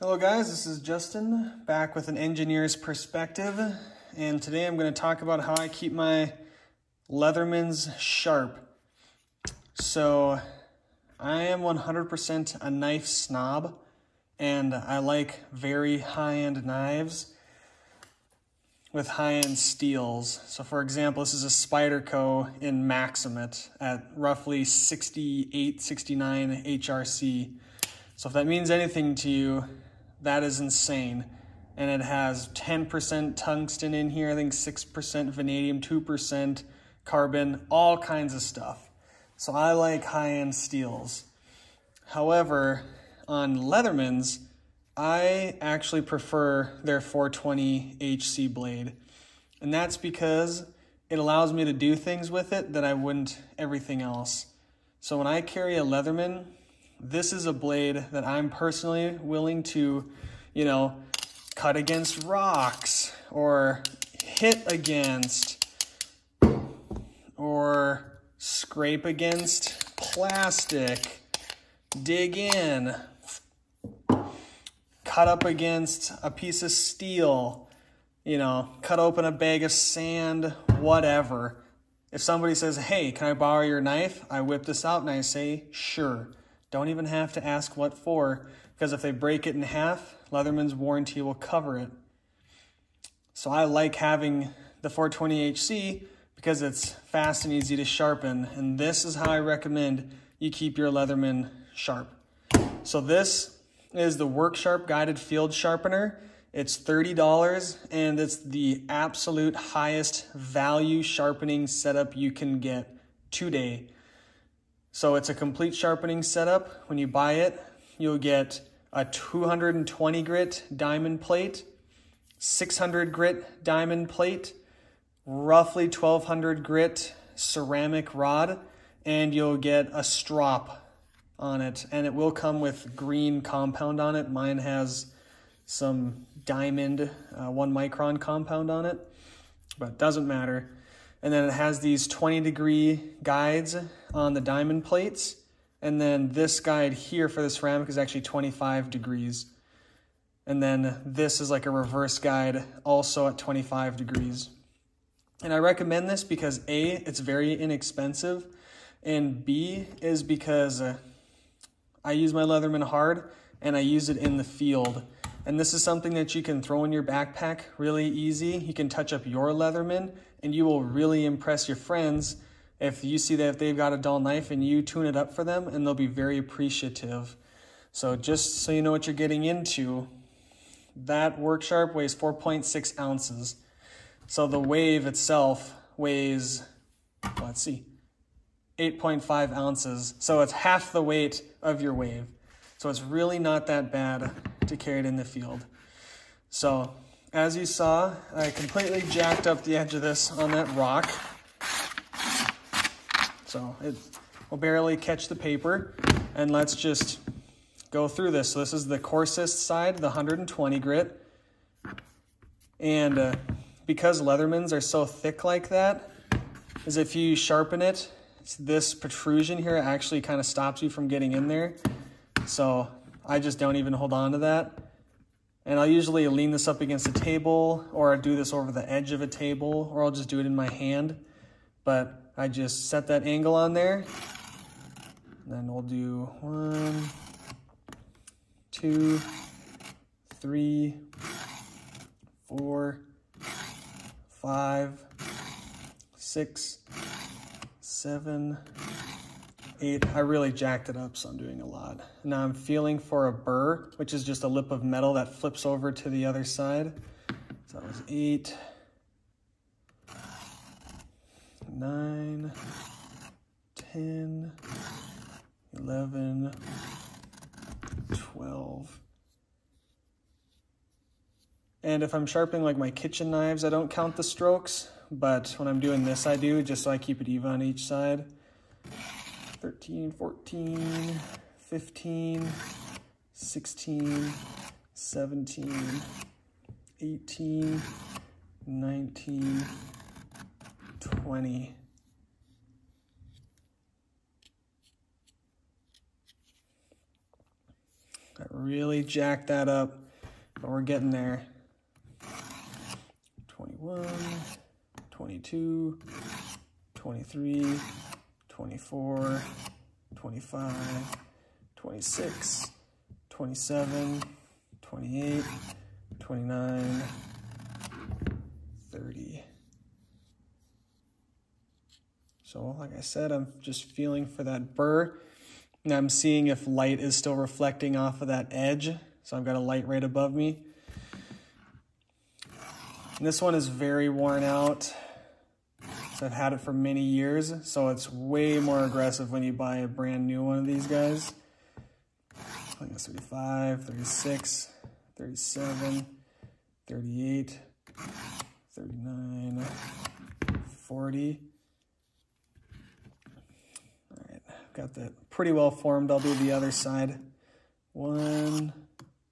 Hello guys, this is Justin, back with an engineer's perspective, and today I'm going to talk about how I keep my Leathermans sharp. So, I am 100% a knife snob, and I like very high-end knives with high-end steels. So for example, this is a Spyderco in Maximate at roughly 68, 69 HRC. So if that means anything to you, that is insane. And it has 10% tungsten in here, I think 6% vanadium, 2% carbon, all kinds of stuff. So I like high-end steels. However, on Leathermans, I actually prefer their 420 HC blade. And that's because it allows me to do things with it that I wouldn't everything else. So when I carry a Leatherman, this is a blade that I'm personally willing to, cut against rocks or hit against or scrape against plastic, dig in, cut up against a piece of steel, cut open a bag of sand, whatever. If somebody says, hey, can I borrow your knife? I whip this out and I say, sure. Don't even have to ask what for, because if they break it in half, Leatherman's warranty will cover it. So I like having the 420 HC because it's fast and easy to sharpen, and this is how I recommend you keep your Leatherman sharp. So this is the Work Sharp Guided Field Sharpener. It's $30, and it's the absolute highest value sharpening setup you can get today. So it's a complete sharpening setup. When you buy it, you'll get a 220 grit diamond plate, 600 grit diamond plate, roughly 1200 grit ceramic rod, and you'll get a strop on it. And it will come with green compound on it. Mine has some diamond 1 micron compound on it, but it doesn't matter. And then it has these 20-degree guides on the diamond plates. And then this guide here for the ceramic is actually 25 degrees. And then this is like a reverse guide, also at 25 degrees. And I recommend this because A, it's very inexpensive, and B is because I use my Leatherman hard and I use it in the field. And this is something that you can throw in your backpack really easy. You can touch up your Leatherman and you will really impress your friends if you see that they've got a dull knife and you tune it up for them, and they'll be very appreciative. So just so you know what you're getting into, that Work Sharp weighs 4.6 ounces. So the wave itself weighs, 8.5 ounces. So it's half the weight of your wave. So it's really not that bad to carry it in the field. So as you saw, I completely jacked up the edge of this on that rock. So it will barely catch the paper. And let's just go through this. So this is the coarsest side, the 120 grit. And because Leathermans are so thick like that, is if you sharpen it, this protrusion here actually kind of stops you from getting in there. So I just don't even hold on to that. And I'll usually lean this up against a table, or I do this over the edge of a table, or I'll just do it in my hand. But I just set that angle on there. And then we'll do 1, 2, 3, 4, 5, 6, 7, 8. I really jacked it up, so I'm doing a lot. Now I'm feeling for a burr, which is just a lip of metal that flips over to the other side. So that was 8, 9, 10, 11, 12. And if I'm sharpening like my kitchen knives, I don't count the strokes, but when I'm doing this, I do, just so I keep it even on each side. 13, 14, 15, 16, 17, 18, 19, 20. I really jacked that up, but we're getting there. 21, 22, 23, 24, 25, 26, 27, 28, 29, 30. So like I said, I'm just feeling for that burr. And I'm seeing if light is still reflecting off of that edge. So I've got a light right above me. And this one is very worn out. So I've had it for many years. So it's way more aggressive when you buy a brand new one of these guys. I think it's 35, 36, 37, 38, 39, 40. All right, got that pretty well formed. I'll do the other side. 1,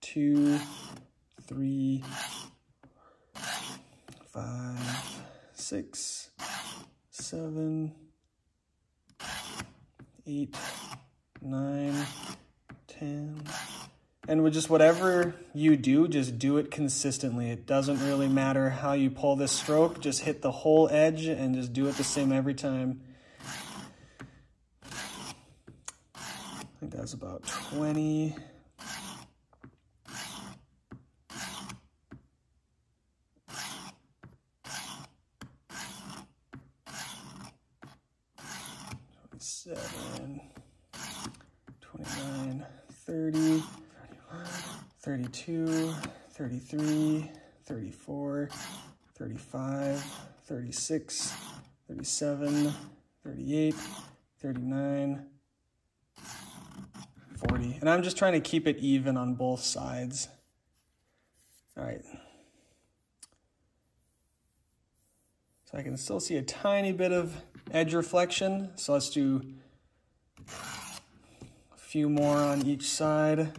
2, 3, 5, 6, 7, 8, 9, 10. And with just whatever you do, just do it consistently. It doesn't really matter how you pull this stroke. Just hit the whole edge and just do it the same every time. I think that's about 20. Seven, 29, 30, 32, 33, 34, 35, 36, 37, 38, 39, 40. And I'm just trying to keep it even on both sides. All right. So I can still see a tiny bit of edge reflection. So let's do a few more on each side.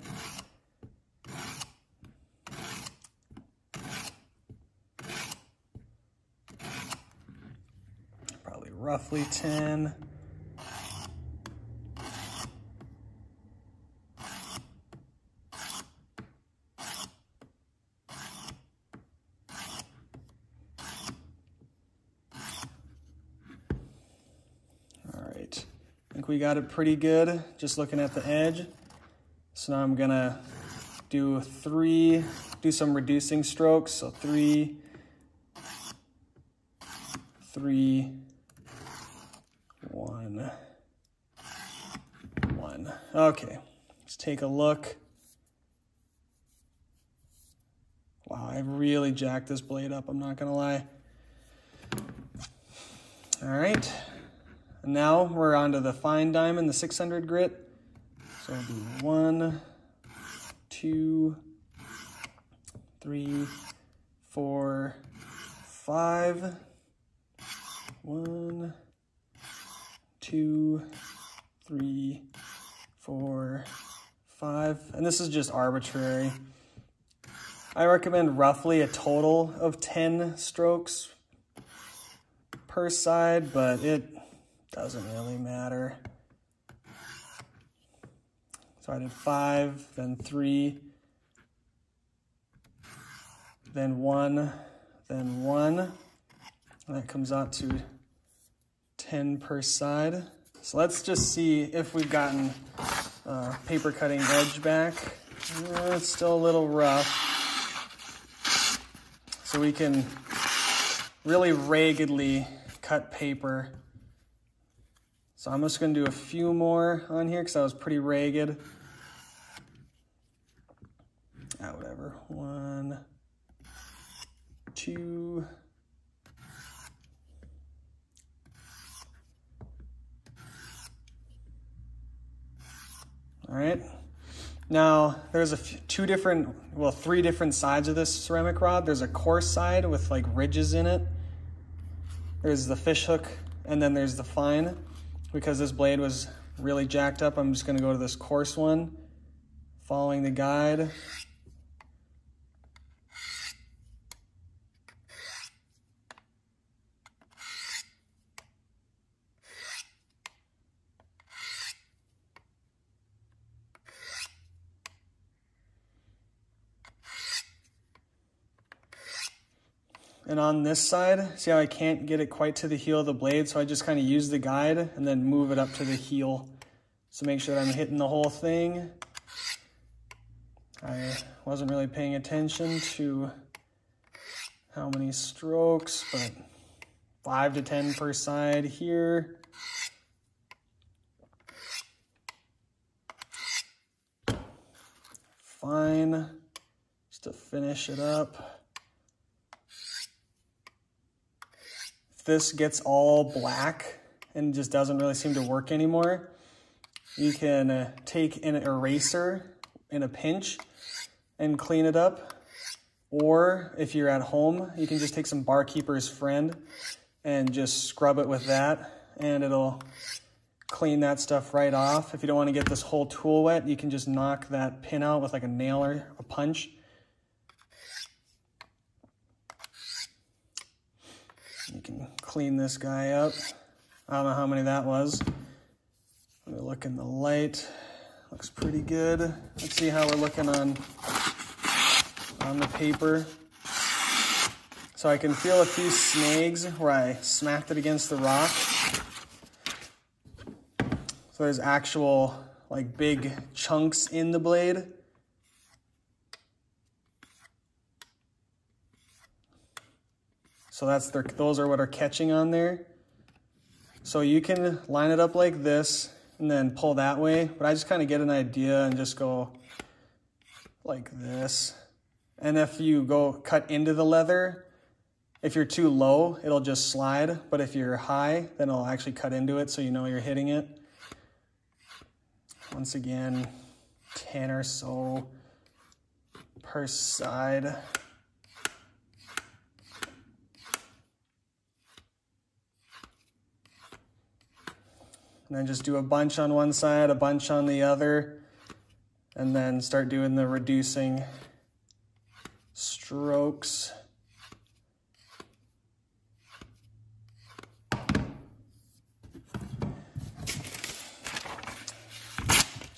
Probably roughly 10. I think we got it pretty good, just looking at the edge. So now I'm gonna do some reducing strokes. So 3, 3, 1, 1. Okay, let's take a look. Wow, I really jacked this blade up, I'm not gonna lie. All right. And now we're on to the fine diamond, the 600 grit. So I'll do 1, 2, 3, 4, 5. 1, 2, 3, 4, 5. And this is just arbitrary. I recommend roughly a total of 10 strokes per side, but it doesn't really matter. So I did 5, then 3, then 1, then 1. And that comes out to 10 per side. So let's just see if we've gotten paper cutting edge back. It's still a little rough. So we can really raggedly cut paper. So I'm just gonna do a few more on here because that was pretty ragged. Whatever. 1, 2. All right. Now there's three different sides of this ceramic rod. There's a coarse side with like ridges in it. There's the fish hook, and then there's the fine. Because this blade was really jacked up, I'm just gonna go to this coarse one, following the guide. And on this side, see how I can't get it quite to the heel of the blade, so I just kind of use the guide and then move it up to the heel. So make sure that I'm hitting the whole thing. I wasn't really paying attention to how many strokes, but 5 to 10 per side here. Fine, just to finish it up. If this gets all black and just doesn't really seem to work anymore, you can take an eraser in a pinch and clean it up. Or if you're at home, you can just take some Barkeeper's Friend and just scrub it with that, and it'll clean that stuff right off. If you don't want to get this whole tool wet, you can just knock that pin out with like a nail or a punch. You can clean this guy up. I don't know how many that was. Let me look in the light. Looks pretty good. Let's see how we're looking on the paper. So I can feel a few snags where I smacked it against the rock. So there's actual like big chunks in the blade. So those are what are catching on there. So you can line it up like this and then pull that way, but I just kind of get an idea and just go like this. And if you go cut into the leather, if you're too low, it'll just slide, but if you're high, then it'll actually cut into it so you know you're hitting it. Once again, 10 or so per side. And then just do a bunch on one side, a bunch on the other, and then start doing the reducing strokes.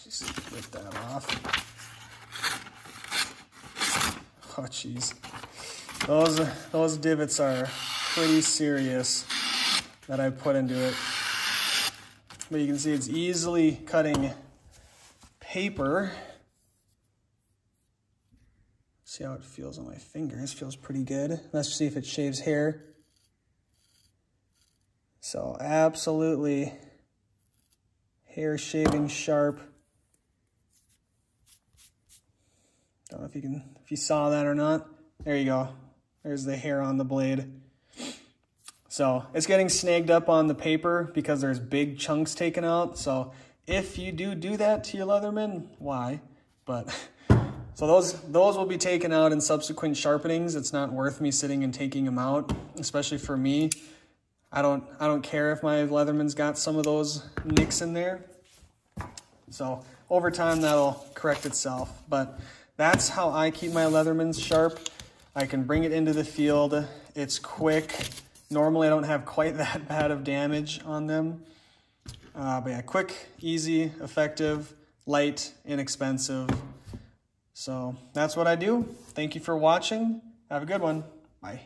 Just rip that off. Oh, jeez. Those divots are pretty serious that I put into it. But you can see it's easily cutting paper. See how it feels on my fingers. Feels pretty good. Let's see if it shaves hair. So absolutely hair shaving sharp. Don't know if you saw that or not. There you go. There's the hair on the blade. So it's getting snagged up on the paper because there's big chunks taken out. So if you do that to your Leatherman, why? But so those will be taken out in subsequent sharpenings. It's not worth me sitting and taking them out, especially for me. I don't care if my Leatherman's got some of those nicks in there. So over time that'll correct itself. But that's how I keep my Leathermans sharp. I can bring it into the field. It's quick. Normally I don't have quite that bad of damage on them. But yeah, quick, easy, effective, light, inexpensive. So that's what I do. Thank you for watching. Have a good one. Bye.